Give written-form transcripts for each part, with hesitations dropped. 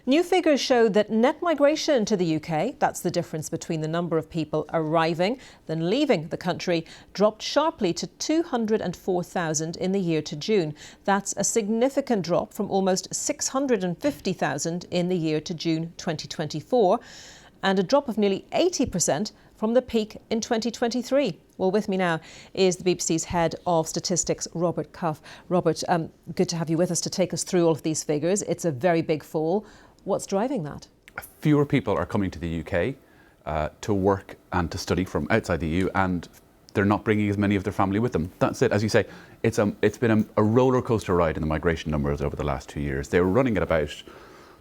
New figures show that net migration to the UK, that's the difference between the number of people arriving than leaving the country, dropped sharply to 204,000 in the year to June. That's a significant drop from almost 650,000 in the year to June 2024, and a drop of nearly 80% from the peak in 2023. Well, with me now is the BBC's Head of Statistics, Robert Cuff. Robert, good to have you with us to take us through all of these figures. It's a very big fall. What's driving that? Fewer people are coming to the UK to work and to study from outside the EU, and they're not bringing as many of their family with them. That's it. As you say, it's been a roller coaster ride in the migration numbers over the last 2 years. They were running at about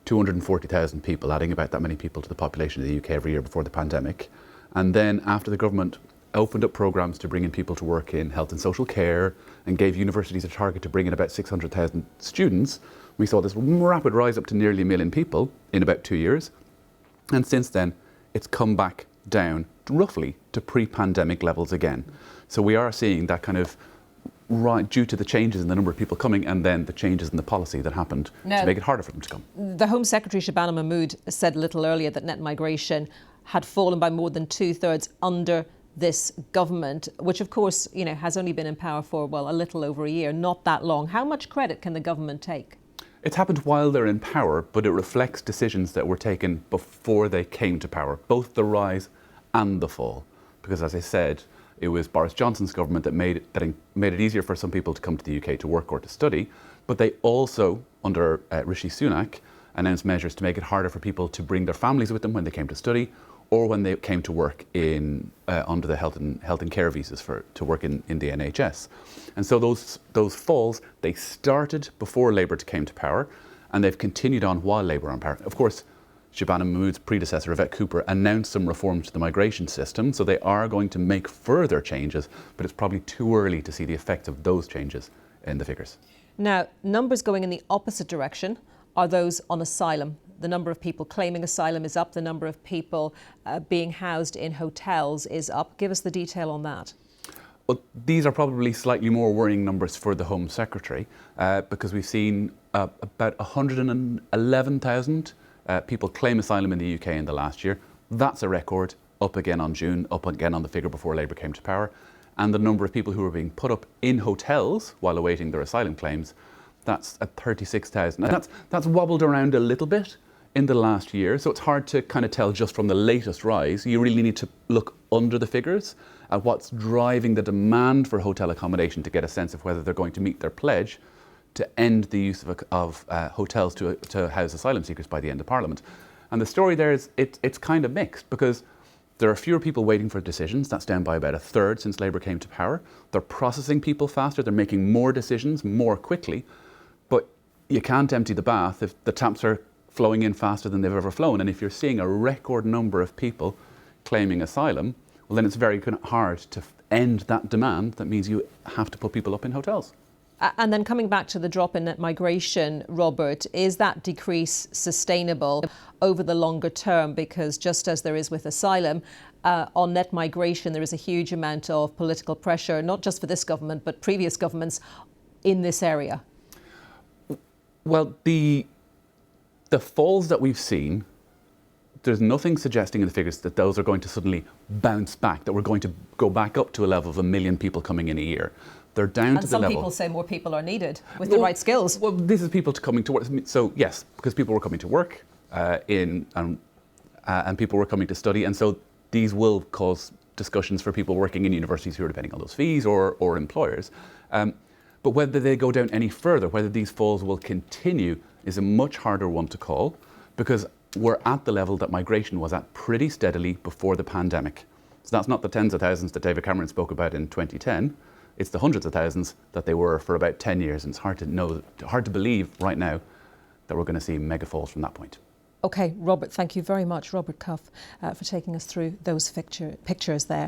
240,000 people, adding about that many people to the population of the UK every year before the pandemic. And then after the government opened up programmes to bring in people to work in health and social care and gave universities a target to bring in about 600,000 students, we saw this rapid rise up to nearly 1 million people in about 2 years. And since then, it's come back down roughly to pre-pandemic levels again. So we are seeing that kind of right due to the changes in the number of people coming and then the changes in the policy that happened to make it harder for them to come. The Home Secretary Shabana Mahmood said a little earlier that net migration had fallen by more than 2/3 under this government, which of course, has only been in power for, well, a little over a year, not that long. How much credit can the government take? It's happened while they're in power, but it reflects decisions that were taken before they came to power, both the rise and the fall. Because as I said, it was Boris Johnson's government that made it easier for some people to come to the UK to work or to study, but they also, under Rishi Sunak, announced measures to make it harder for people to bring their families with them when they came to study or when they came to work under the health and care visas to work in the NHS. And so those falls, they started before Labour came to power, and they've continued on while Labour are in power. Of course, Shabana Mahmood's predecessor, Yvette Cooper, announced some reforms to the migration system, so they are going to make further changes, but it's probably too early to see the effects of those changes in the figures. Now, numbers going in the opposite direction are those on asylum. The number of people claiming asylum is up. The number of people being housed in hotels is up. Give us the detail on that. Well, these are probably slightly more worrying numbers for the Home Secretary because we've seen about 111,000 people claim asylum in the UK in the last year. That's a record, up again on June, up again on the figure before Labour came to power. And the number of people who are being put up in hotels while awaiting their asylum claims, that's at 36,000. And that's wobbled around a little bit in the last year, so it's hard to kind of tell just from the latest rise. You really need to look under the figures at what's driving the demand for hotel accommodation to get a sense of whether they're going to meet their pledge to end the use of hotels to house asylum seekers by the end of Parliament. And the story there is it's kind of mixed because there are fewer people waiting for decisions. That's down by about 1/3 since Labour came to power. They're processing people faster. They're making more decisions more quickly. But you can't empty the bath if the taps are flowing in faster than they've ever flown. And if you're seeing a record number of people claiming asylum, well, then it's very kind of hard to end that demand. That means you have to put people up in hotels. And then coming back to the drop in net migration, Robert, is that decrease sustainable over the longer term? Because just as there is with asylum, on net migration, there is a huge amount of political pressure, not just for this government, but previous governments in this area. Well, the falls that we've seen, there's nothing suggesting in the figures that those are going to suddenly bounce back, that we're going to go back up to a level of 1 million people coming in a year. They're down to the level. And some people say more people are needed with the right skills. Well, this is people coming to work. So yes, because people were coming to work and people were coming to study, and so these will cause discussions for people working in universities who are depending on those fees or employers. But whether they go down any further, whether these falls will continue, is a much harder one to call because we're at the level that migration was at pretty steadily before the pandemic. So that's not the tens of thousands that David Cameron spoke about in 2010. It's the hundreds of thousands that they were for about 10 years. And it's hard to believe right now that we're going to see mega falls from that point. OK, Robert, thank you very much, Robert Cuff, for taking us through those pictures there.